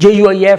JUIF,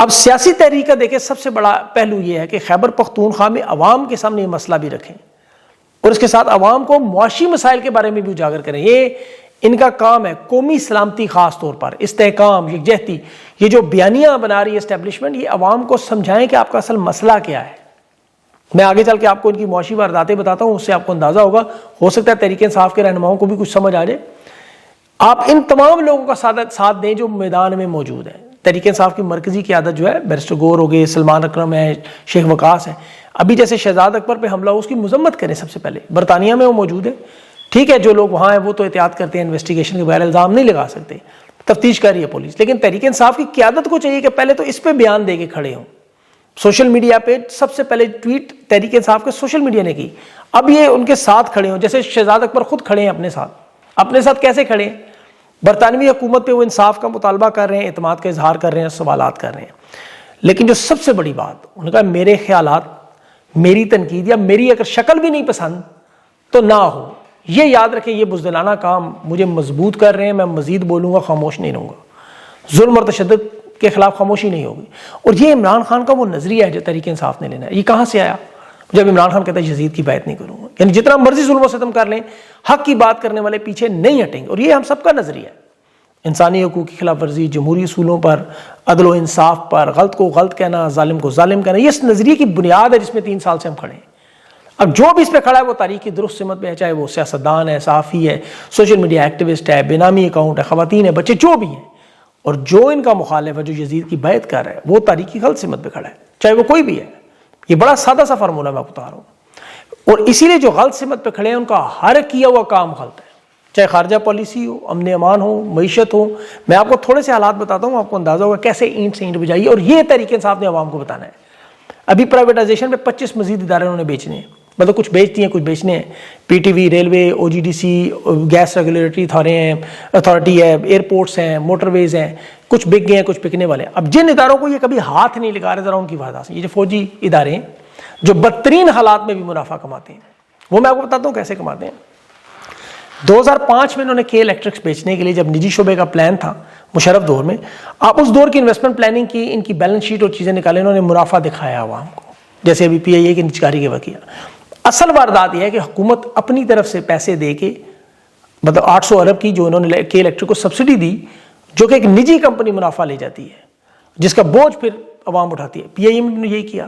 اب سیاسی تحریک کا دیکھیں سب سے بڑا پہلو یہ ہے کہ خیبر پختونخوا میں عوام کے سامنے یہ مسئلہ بھی رکھیں اور اس کے ساتھ عوام کو معاشی مسائل کے بارے میں بھی اجاگر کریں. یہ ان کا کام ہے. قومی سلامتی خاص طور پر, استحکام, یکجہتی, یہ جو بیانیاں بنا رہی ہے اسٹیبلشمنٹ, یہ عوام کو سمجھائیں کہ آپ کا اصل مسئلہ کیا ہے. میں آگے چل کے آپ کو ان کی معاشی وارداتیں بتاتا ہوں, اس سے آپ کو اندازہ ہوگا, ہو سکتا ہے تحریک انصاف کے رہنماؤں کو بھی کچھ سمجھ آ جائے. آپ ان تمام لوگوں کا ساتھ دیں جو میدان میں موجود ہیں. تحریک انصاف کی مرکزی قیادت جو ہے, بیرسٹر گور ہو گئے, سلمان اکرم ہے, شیخ وقاص ہے. ابھی جیسے شہزاد اکبر پہ حملہ, اس کی مذمت کریں سب سے پہلے. برطانیہ میں وہ موجود ہے, ٹھیک ہے, جو لوگ وہاں ہیں وہ تو احتیاط کرتے ہیں, انویسٹیگیشن کے بغیر الزام نہیں لگا سکتے, تفتیش کر رہی ہے پولیس. لیکن تحریک انصاف کی قیادت کو چاہیے کہ پہلے تو اس پہ بیان دے کے کھڑے ہوں. سوشل میڈیا پہ سب سے پہلے ٹویٹ تحریک انصاف کے سوشل میڈیا نے کی. اب یہ ان کے ساتھ کھڑے ہوں, جیسے شہزاد اکبر خود کھڑے ہیں اپنے ساتھ کیسے کھڑے ہیں؟ برطانوی حکومت پہ وہ انصاف کا مطالبہ کر رہے ہیں, اعتماد کا اظہار کر رہے ہیں, سوالات کر رہے ہیں. لیکن جو سب سے بڑی بات, انہوں نے کہا میرے خیالات, میری تنقید یا میری اگر شکل بھی نہیں پسند تو نہ ہو. یہ یاد رکھیں, یہ بزدلانہ کام مجھے مضبوط کر رہے ہیں, میں مزید بولوں گا, خاموش نہیں رہوں گا. ظلم اور تشدد کے خلاف خاموشی نہیں ہوگی. اور یہ عمران خان کا وہ نظریہ ہے جو تحریک انصاف نے لینا ہے. یہ کہاں سے آیا؟ جب عمران خان کہتا ہے یزید کی بیعت نہیں کروں گا. یعنی جتنا مرضی ظلم و ستم کر لیں, حق کی بات کرنے والے پیچھے نہیں ہٹیں گے. اور یہ ہم سب کا نظریہ ہے. انسانی حقوق کی خلاف ورزی, جمہوری اصولوں پر, عدل و انصاف پر, غلط کو غلط کہنا, ظالم کو ظالم کہنا, یہ اس نظریے کی بنیاد ہے جس میں 3 سال سے ہم کھڑے ہیں. اب جو بھی اس پہ کھڑا ہے وہ تاریخ کی درست سمت پہ ہے, چاہے وہ سیاستدان ہے, صحافی ہے, سوشل میڈیا ایکٹیوسٹ ہے, بے نامی اکاؤنٹ ہے, خواتین ہے, بچے, جو بھی ہیں. اور جو ان کا مخالف ہے, جو یزید کی بیعت کر رہا ہے, وہ تاریخ کی غلط سمت پہ کھڑا ہے, چاہے وہ کوئی بھی ہے. یہ بڑا سادہ سا فارمولہ میں بتا رہا ہوں. اور اسی لیے جو غلط سمت پہ کھڑے ہیں ان کا ہر کیا ہوا کام غلط ہے, چاہے خارجہ پالیسی ہو, امن امان ہو, معیشت ہو. میں آپ کو تھوڑے سے حالات بتاتا ہوں, آپ کو اندازہ ہوگا کیسے اینٹ سے اینٹ بجائی. اور یہ تحریک انصاف نے عوام کو بتانا ہے. ابھی پرائیویٹائزیشن پہ 25 مزید ادارے انہوں نے بیچنے ہیں, مطلب کچھ بیچتی ہیں, کچھ بیچنے ہیں. P T V, railway, O G D C, gas regulatory authority ہے, ایئرپورٹس ہیں, موٹر ویز ہیں, کچھ بک گئے ہیں, کچھ بکنے والے ہیں. اب جن اداروں کو یہ کبھی ہاتھ نہیں لگا رہے, ذرا ان کی وجہ سے, یہ جو فوجی ادارے ہیں جو بدترین حالات میں بھی منافع کماتے ہیں, وہ میں آپ کو بتاتا ہوں کیسے کماتے ہیں. 2005 میں انہوں نے کے الیکٹرکس بیچنے کے لیے, جب نجی شعبے کا پلان تھا مشرف دور میں, آپ اس دور کی انویسٹمنٹ پلاننگ کی, ان کی بیلنس شیٹ اور چیزیں نکالیں, انہوں نے منافع دکھایا عوام کو, جیسے ابھی پی آئی اے کی نجکاری کے وقت. اصل واردات یہ ہے کہ حکومت اپنی طرف سے پیسے دے کے, مطلب 800 ارب کی جو انہوں نے کے الیکٹرک کو سبسڈی دی, جو کہ ایک نجی کمپنی منافع لے جاتی ہے, جس کا بوجھ پھر عوام اٹھاتی ہے. پی آئی اے میں یہی کیا,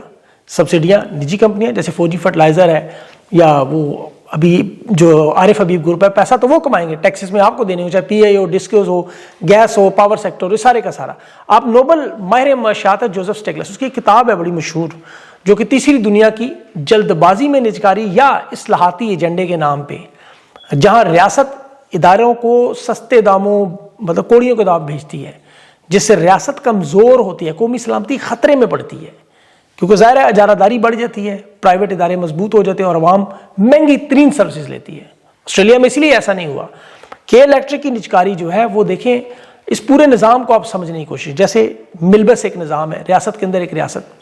سبسڈیاں نجی کمپنیاں, جیسے فوجی فرٹلائزر ہے, یا وہ ابھی جو عارف حبیب گروپ ہے, پیسہ تو وہ کمائیں گے, ٹیکسز میں آپ کو دینے ہو, چاہے پی آئی ہو, ڈسکوز ہو, گیس ہو, پاور سیکٹر ہو, یہ سارے کا سارا. آپ نوبل ماہر معاشیات ہے جوزف سٹیگلس, اس کی کتاب ہے بڑی مشہور, جو کہ تیسری دنیا کی جلد بازی میں نجکاری یا اصلاحاتی ایجنڈے کے نام پہ, جہاں ریاست اداروں کو سستے داموں, مطلب کوڑیوں کے دام بھیجتی ہے, جس سے ریاست کمزور ہوتی ہے, قومی سلامتی خطرے میں پڑتی ہے, کیونکہ ظاہر ہے اجارہ داری بڑھ جاتی ہے, پرائیویٹ ادارے مضبوط ہو جاتے ہیں اور عوام مہنگی ترین سروسز لیتی ہے. آسٹریلیا میں اس لیے ایسا نہیں ہوا. کے الیکٹرک کی نجکاری جو ہے وہ دیکھیں, اس پورے نظام کو آپ سمجھنے کی کوشش, جیسے ملبس ایک نظام ہے, ریاست کے اندر ایک ریاست,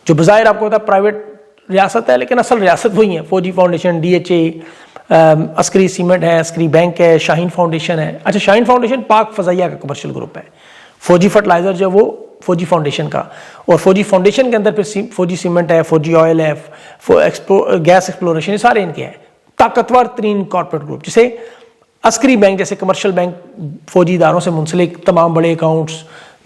جو بظاہر آپ کو پتا ہے پرائیویٹ ریاست ہے, لیکن اصل ریاست وہی ہے. فوجی فاؤنڈیشن, ڈی ایچ اے, عسکری سیمنٹ ہے, عسکری بینک ہے, شاہین فاؤنڈیشن ہے. اچھا, شاہین فاؤنڈیشن پاک فضائیہ کا کمرشل گروپ ہے. فوجی فرٹلائزر جو وہ فوجی فاؤنڈیشن کا, اور فوجی فاؤنڈیشن کے اندر پھر فوجی سیمنٹ ہے, فوجی آئل ہے, گیس ایکسپلوریشن, یہ سارے ان کے ہیں. طاقتور ترین کارپوریٹ گروپ, جسے عسکری بینک جیسے کمرشل بینک فوجی اداروں سے منسلک تمام بڑے اکاؤنٹس,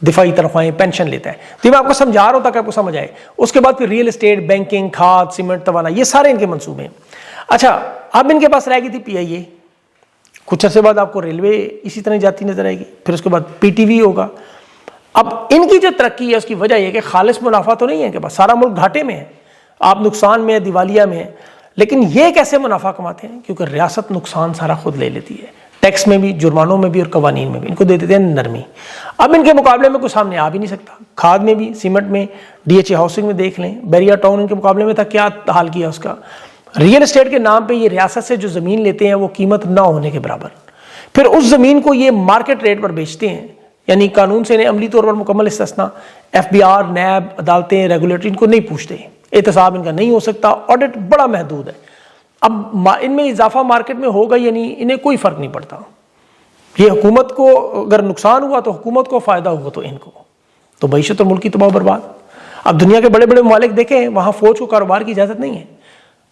دفاعی تنخواہیں, پینشن لیتا ہے. تو یہ میں آپ کو سمجھا رہا ہوں تاکہ آپ کو سمجھ آئے. اس کے بعد پھر ریئل اسٹیٹ, بینکنگ, کھاد, سیمنٹ, توانائی, یہ سارے ان کے منصوبے ہیں. اچھا, اب ان کے پاس رہ گئی تھی پی آئی اے, کچھ عرصے بعد آپ کو ریلوے اسی طرح جاتی نظر آئے گی, پھر اس کے بعد پی ٹی وی ہوگا. اب ان کی جو ترقی ہے اس کی وجہ یہ کہ خالص منافع تو نہیں ہے ان کے پاس, سارا ملک گھاٹے میں ہے, آپ نقصان میں ہے, دیوالیہ میں ہے. لیکن یہ کیسے منافع کماتے ہیں؟ کیونکہ ریاست نقصان سارا خود لے لیتی ہے, ٹیکس میں بھی, جرمانوں میں بھی, اور قوانین میں بھی. ان کو دے دیتے ہیں نرمی. اب ان کے مقابلے میں کوئی سامنے آ بھی نہیں سکتا. کھاد میں بھی, سیمنٹ میں, ڈی ایچ اے ہاؤسنگ میں دیکھ لیں, بیریا ٹاؤن ان کے مقابلے میں تھا, کیا حال کیا اس کا. ریئل اسٹیٹ کے نام پہ یہ ریاست سے جو زمین لیتے ہیں وہ قیمت نہ ہونے کے برابر, پھر اس زمین کو یہ مارکیٹ ریٹ پر بیچتے ہیں. یعنی قانون سے انہیں عملی طور پر مکمل استثنا, ایف بی آر, نیب, عدالتیں, ریگولیٹری ان کو نہیں پوچھتے, احتساب ان کا نہیں ہو سکتا, آڈٹ بڑا محدود ہے. اب ان میں اضافہ مارکیٹ میں ہوگا یا نہیں, انہیں کوئی فرق نہیں پڑتا. یہ حکومت کو اگر نقصان ہوا تو حکومت کو, فائدہ ہوا تو ان کو. تو معیشت اور ملک کی تباہ و برباد. اب دنیا کے بڑے بڑے ممالک دیکھیں, وہاں فوج کو کاروبار کی اجازت نہیں ہے,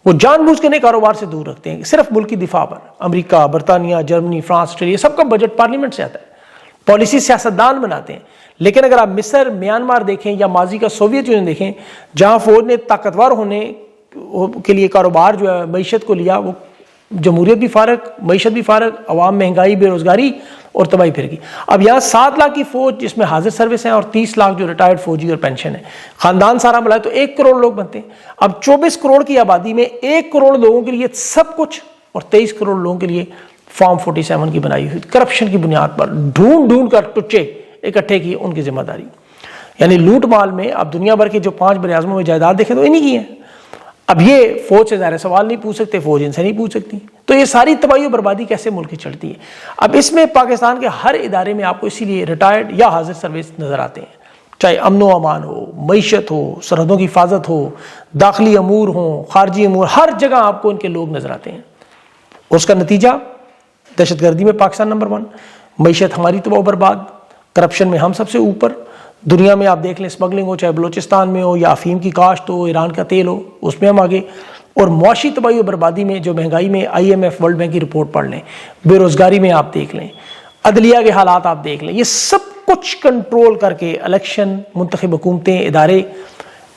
وہ جان بوجھ کے نہیں کاروبار سے دور رکھتے ہیں, صرف ملک کی دفاع پر. امریکہ, برطانیہ, جرمنی, فرانس, آسٹریلیا, سب کا بجٹ پارلیمنٹ سے آتا ہے, پالیسی سیاستدان بناتے ہیں. لیکن اگر آپ مصر, میانمار دیکھیں یا ماضی کا سوویت یونین دیکھیں, جہاں فوج نے طاقتور ہونے کے لیے کاروبار جو ہے معیشت کو لیا, وہ جمہوریت بھی فارغ, معیشت بھی فارغ, عوام مہنگائی, بے روزگاری اور تباہی پھر گئی. اب یہاں 7 لاکھ کی فوج جس میں حاضر سروس ہیں اور 30 لاکھ جو ریٹائرڈ فوجی اور پینشن ہے, خاندان سارا ملائے تو 1 کروڑ لوگ بنتے ہیں. اب 24 کروڑ کی آبادی میں 1 کروڑ لوگوں کے لیے سب کچھ اور 23 کروڑ لوگوں کے لیے فارم 47 کی بنائی ہوئی کرپشن کی بنیاد پر ڈھونڈ ڈھونڈ کر ٹچے اکٹھے کیے, ان کی ذمہ داری. یعنی لوٹ مال میں اب دنیا بھر کے جو 5 بر اعظموں میں جائیداد دیکھیں تو انہی کی ہیں. اب یہ فوج سے ظاہر سوال نہیں پوچھ سکتے, فوج ان سے نہیں پوچھ سکتی. تو یہ ساری تباہی و بربادی کیسے ملک کی چڑھتی ہے. اب اس میں پاکستان کے ہر ادارے میں آپ کو اسی لیے ریٹائرڈ یا حاضر سروس نظر آتے ہیں, چاہے امن و امان ہو, معیشت ہو, سرحدوں کی حفاظت ہو, داخلی امور ہوں, خارجی امور, ہر جگہ آپ کو ان کے لوگ نظر آتے ہیں. اس کا نتیجہ دہشت گردی میں پاکستان نمبر 1, معیشت ہماری تباہ و برباد, کرپشن میں ہم سب سے اوپر. دنیا میں آپ دیکھ لیں اسمگلنگ ہو, چاہے بلوچستان میں ہو یا افیم کی کاشت ہو, ایران کا تیل ہو, اس میں ہم آگے. اور معاشی تباہی و بربادی میں جو مہنگائی میں IMF ورلڈ بینک کی رپورٹ پڑھ لیں, بے روزگاری میں آپ دیکھ لیں, عدلیہ کے حالات آپ دیکھ لیں, یہ سب کچھ کنٹرول کر کے الیکشن, منتخب حکومتیں, ادارے,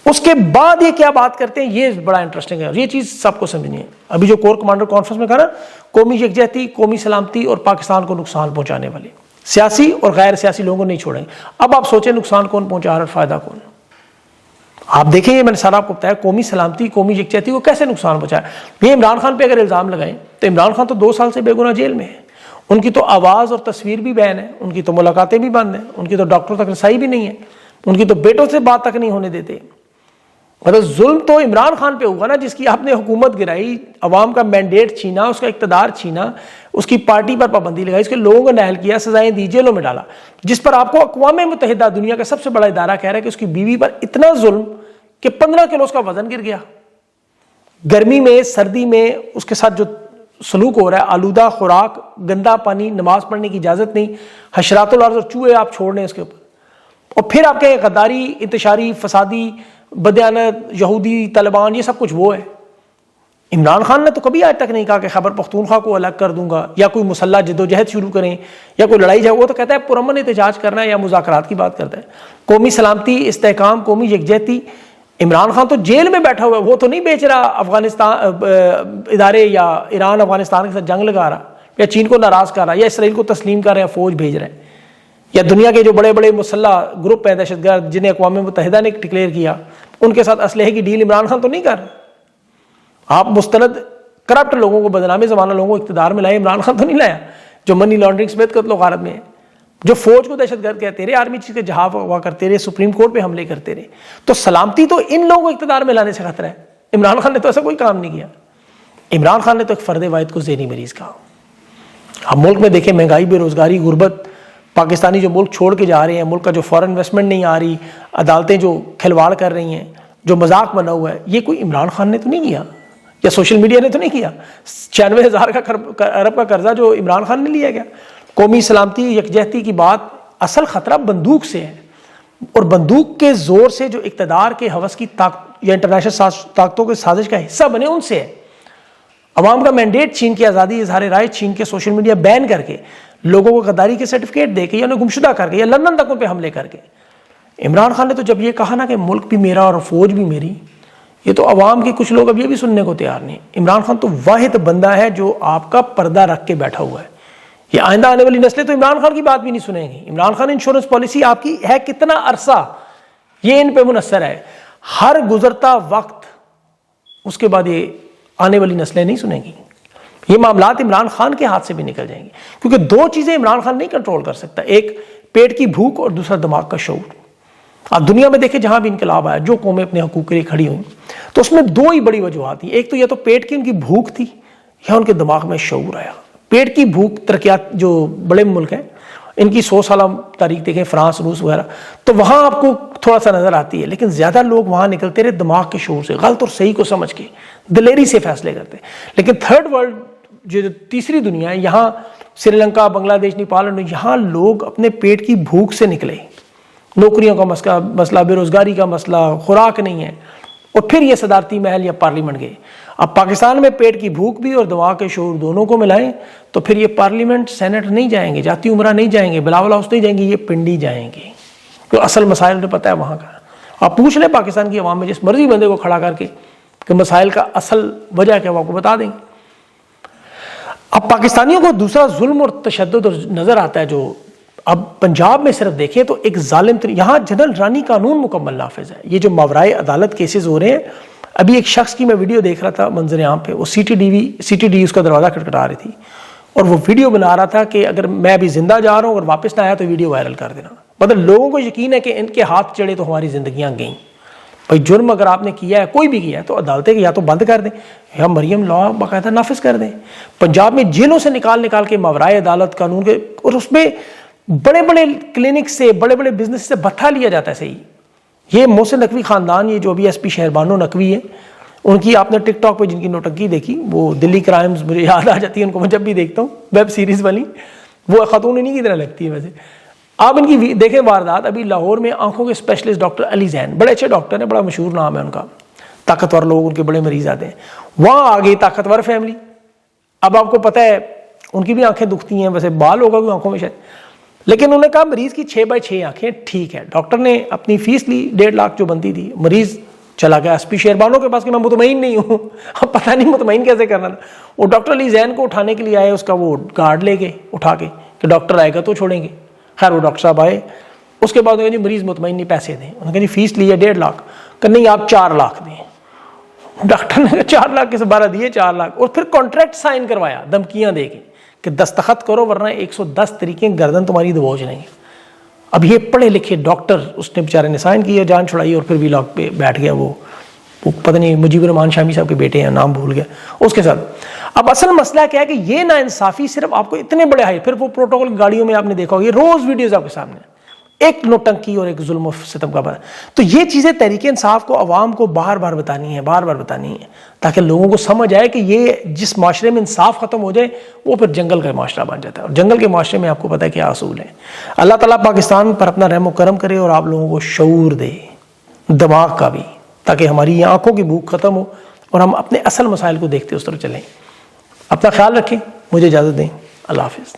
اس کے بعد یہ کیا بات کرتے ہیں, یہ بڑا انٹرسٹنگ ہے. یہ چیز سب کو سمجھنی ہے. ابھی جو کور کمانڈر کانفرنس میں کہا نا, قومی یکجہتی, قومی سلامتی اور پاکستان کو نقصان پہنچانے والے سیاسی اور غیر سیاسی لوگوں کو نہیں چھوڑیں. اب آپ سوچیں نقصان کون پہنچا رہا ہے اور فائدہ کون. آپ دیکھیں, یہ میں نے سارا آپ کو بتایا, قومی سلامتی, قومی یکجہتی کو کیسے نقصان پہنچایا. یہ عمران خان پہ اگر الزام لگائیں تو عمران خان تو 2 سال سے بے گناہ جیل میں ہے, ان کی تو آواز اور تصویر بھی بین ہے, ان کی تو ملاقاتیں بھی بند ہیں, ان کی تو ڈاکٹروں تک رسائی بھی نہیں ہے, ان کی تو بیٹوں سے بات تک نہیں ہونے دیتے. مطلب ظلم تو عمران خان پہ ہوگا نا, جس کی آپ نے حکومت گرائی, عوام کا مینڈیٹ چھینا, اس کا اقتدار چھینا, اس کی پارٹی پر پابندی لگائی, اس کے لوگوں کو نااہل کیا, سزائیں دی, جیلوں میں ڈالا, جس پر آپ کو اقوام متحدہ دنیا کا سب سے بڑا ادارہ کہہ رہا ہے کہ اس کی بیوی پر اتنا ظلم کہ 15 کلو اس کا وزن گر گیا. گرمی میں, سردی میں اس کے ساتھ جو سلوک ہو رہا ہے, آلودہ خوراک, گندا پانی, نماز پڑھنے کی اجازت نہیں, حشرات الارض اور چوہے آپ چھوڑ رہے ہیں اس کے اوپر, اور پھر آپ کہیں غداری, انتشاری, فسادی, بدیانت, یہودی, طالبان, یہ سب کچھ وہ ہے. عمران خان نے تو کبھی آج تک نہیں کہا کہ خیبر پختونخوا کو الگ کر دوں گا یا کوئی مسلح جدوجہد شروع کریں یا کوئی لڑائی جائے. وہ تو کہتا ہے پرامن احتجاج کرنا ہے یا مذاکرات کی بات کرتا ہے. قومی سلامتی, استحکام, قومی یکجہتی, عمران خان تو جیل میں بیٹھا ہوا ہے, وہ تو نہیں بیچ رہا افغانستان ادارے یا ایران افغانستان کے ساتھ جنگ لگا رہا یا چین کو ناراض کر رہا یا اسرائیل کو تسلیم کر رہا ہے, فوج بھیج رہے ہیں, یا دنیا کے جو بڑے بڑے مسلح گروپ ہیں دہشت گرد جنہیں اقوام متحدہ نے ڈکلیئر کیا, ان کے ساتھ اسلحے کی ڈیل عمران خان تو نہیں کر رہا. آپ مستند کرپٹ لوگوں کو, بدنام زمانہ لوگوں کو اقتدار میں لائے, عمران خان تو نہیں لایا, جو منی لانڈرنگ سمیت قتل و غارت میں ہے, جو فوج کو دہشت گرد کہتے رہے, آرمی چیز کے جہاز ہوا کرتے رہے, سپریم کورٹ پہ حملے کرتے رہے. تو سلامتی تو ان لوگوں کو اقتدار میں لانے سے خطرہ ہے. عمران خان نے تو ایسا کوئی کام نہیں کیا. عمران خان نے تو ایک فرد واحد کو ذہنی مریض کہا. اب ملک میں دیکھیں مہنگائی, بے روزگاری, غربت, پاکستانی جو ملک چھوڑ کے جا رہے ہیں, ملک کا جو فورن انویسٹمنٹ نہیں آ رہی, عدالتیں جو کھلواڑ کر رہی ہیں, جو مذاق بنا ہوا ہے, یہ کوئی عمران خان نے تو نہیں کیا یا سوشل میڈیا نے تو نہیں کیا. 96,000 ارب کا قرضہ جو عمران خان نے لیا گیا. قومی سلامتی, یکجہتی کی بات, اصل خطرہ بندوق سے ہے, اور بندوق کے زور سے جو اقتدار کے ہوس کی طاقت یا انٹرنیشنل طاقتوں کے سازش کا حصہ بنے, ان سے ہے. عوام کا مینڈیٹ چھین کے, آزادی اظہار رائے چھین کے, سوشل میڈیا بین کر کے, لوگوں کو غداری کے سرٹیفکیٹ دے کے یا انہیں گمشدہ کر کے یا لندن تک ان پہ حملے کر کے. عمران خان نے تو جب یہ کہا نا کہ ملک بھی میرا اور فوج بھی میری, یہ تو عوام کے کچھ لوگ اب یہ بھی سننے کو تیار نہیں. عمران خان تو واحد بندہ ہے جو آپ کا پردہ رکھ کے بیٹھا ہوا ہے. یہ آئندہ آنے والی نسلیں تو عمران خان کی بات بھی نہیں سنیں گی. عمران خان انشورنس پالیسی آپ کی ہے کتنا عرصہ, یہ ان پہ منحصر ہے. ہر گزرتا وقت اس کے بعد یہ آنے والی نسلیں نہیں سنیں گی. یہ معاملات عمران خان کے ہاتھ سے بھی نکل جائیں گے, کیونکہ 2 چیزیں عمران خان نہیں کنٹرول کر سکتا, ایک پیٹ کی بھوک اور دوسرا دماغ کا شعور. آپ دنیا میں دیکھیں جہاں بھی انقلاب آیا, جو قومیں اپنے حقوق کے لیے کھڑی ہوئیں, تو اس میں 2 ہی بڑی وجوہات تھیں. ایک تو یا تو پیٹ کی ان کی بھوک تھی یا ان کے دماغ میں شعور آیا. پیٹ کی بھوک, ترقیات جو بڑے ملک ہیں ان کی 100 سالہ تاریخ دیکھیں, فرانس, روس وغیرہ, تو وہاں آپ کو تھوڑا سا نظر آتی ہے, لیکن زیادہ لوگ وہاں نکلتے رہے دماغ کے شعور سے, غلط اور صحیح کو سمجھ کے, دلیری سے فیصلے کرتے. لیکن تھرڈ ورلڈ جو تیسری دنیا ہے, یہاں سری لنکا, بنگلہ دیش, نیپال, یہاں لوگ اپنے پیٹ کی بھوک سے نکلے, نوکریوں کا مسئلہ، بے روزگاری کا مسئلہ، خوراک نہیں ہے، اور پھر یہ صدارتی محل یا پارلیمنٹ گئے۔ اب پاکستان میں پیٹ کی بھوک بھی اور دماغ کے شعور دونوں کو ملائیں تو پھر یہ پارلیمنٹ سینٹ نہیں جائیں گے، جاتی عمرہ نہیں جائیں گے، بلاول ہاؤس نہیں جائیں گے، یہ پنڈی جائیں گے، تو اصل مسائل انہیں پتہ ہے وہاں کا۔ آپ پوچھ لیں پاکستان کی عوام میں جس مرضی بندے کو کھڑا کر کے کہ مسائل کا اصل وجہ کیا وہ آپ کو بتا دیں گے۔ اب پاکستانیوں کو دوسرا ظلم اور تشدد نظر آتا ہے، جو اب پنجاب میں صرف دیکھیں تو ایک ظالم یہاں جنرل رانی قانون مکمل نافذ ہے۔ یہ جو ماورائے عدالت کیسز ہو رہے ہیں، ابھی ایک شخص کی میں ویڈیو دیکھ رہا تھا منظر عام پہ، وہ سی ٹی ڈی اس کا دروازہ کھٹکھٹا رہی تھی اور وہ ویڈیو بنا رہا تھا کہ اگر میں ابھی زندہ جا رہا ہوں اور واپس نہ آیا تو ویڈیو وائرل کر دینا۔ مطلب لوگوں کو یقین ہے کہ ان کے ہاتھ چڑھے تو ہماری زندگیاں گئیں۔ بھائی جرم اگر آپ نے کیا ہے، کوئی بھی کیا ہے، تو عدالتیں یا تو بند کر دیں یا مریم لا باقاعدہ نافذ کر دیں۔ پنجاب میں جیلوں سے نکال کے ماورائے عدالت قانون کے، اور اس میں بڑے بڑے کلینک سے، بڑے بڑے بزنس سے بھتہ لیا جاتا ہے۔ صحیح، یہ محسن نقوی خاندان، یہ جو ابھی ایس پی شہربانو نقوی ہے، ان کی آپ نے ٹک ٹاک پہ جن کی نوٹنکی دیکھی، وہ دلی کرائمز مجھے یاد آ جاتی ہے ان کو میں جب بھی دیکھتا ہوں، ویب سیریز والی، وہ خاتون انہیں کی طرح لگتی ہے ویسے۔ آپ ان کی دیکھیں واردات، ابھی لاہور میں آنکھوں کے اسپیشلسٹ ڈاکٹر علی زین، بڑے اچھے ڈاکٹر ہیں، بڑا مشہور نام ہے ان کا، طاقتور لوگ ان کے بڑے مریض آتے ہیں، وہاں آ گئی طاقتور فیملی۔ اب آپ کو پتہ ہے ان کی بھی آنکھیں دکھتی ہیں، ویسے بال ہوگا بھی آنکھوں میں شاید، لیکن انہوں نے کہا مریض کی 6x6 آنکھیں ٹھیک ہے۔ ڈاکٹر نے اپنی فیس لی 1.5 لاکھ جو بنتی تھی، مریض چلا گیا ایس پی شہربانو کے پاس کہ میں مطمئن نہیں ہوں۔ اب پتہ نہیں مطمئن کیسے کرنا تھا۔ وہ ڈاکٹر علی زین کو اٹھانے کے لیے آئے، اس کا وہ گارڈ لے گئے اٹھا کے کہ ڈاکٹر آئے گا تو چھوڑیں گے۔ خیر وہ ڈاکٹر صاحب آئے، اس کے بعد انہوں نے جی مریض مطمئن نہیں، پیسے دیں۔ انہوں نے کہا جی فیس لی ہے 1.5 لاکھ، کہ نہیں آپ 4 لاکھ دیں۔ ڈاکٹر نے 4 لاکھ کے 12 دیے، 4 لاکھ، اور پھر کانٹریکٹ سائن کروایا دھمکیاں دے کے کہ دستخط کرو ورنہ 110 طریقے گردن تمہاری دبوچ لیں گے۔ اب یہ پڑھے لکھے ڈاکٹر، اس نے بیچارے نے سائن کیا، جان چھڑائی، اور پھر وی لاگ پہ بیٹھ گیا وہ پتہ نہیں مجیب الرحمان شامی صاحب کے بیٹے ہیں، نام بھول گیا اس کے ساتھ۔ اب اصل مسئلہ کیا ہے کہ یہ ناانصافی صرف آپ کو اتنے بڑے پھر وہ پروٹوکول گاڑیوں میں آپ نے دیکھا ہوگا، یہ روز ویڈیوز آپ کے سامنے، ایک نوٹنکی اور ایک ظلم و ستم کا بنا۔ تو یہ چیزیں تحریک انصاف کو عوام کو بار بار بتانی ہے تاکہ لوگوں کو سمجھ آئے کہ یہ جس معاشرے میں انصاف ختم ہو جائے وہ پھر جنگل کا معاشرہ بن جاتا ہے، اور جنگل کے معاشرے میں آپ کو پتہ ہے کیا اصول ہے۔ اللہ تعالیٰ پاکستان پر اپنا رحم و کرم کرے اور آپ لوگوں کو شعور دے، دماغ کا بھی، تاکہ ہماری یہ آنکھوں کی بھوک ختم ہو اور ہم اپنے اصل مسائل کو دیکھتے اس طرف چلیں۔ اپنا خیال رکھیں، مجھے اجازت دیں، اللہ حافظ۔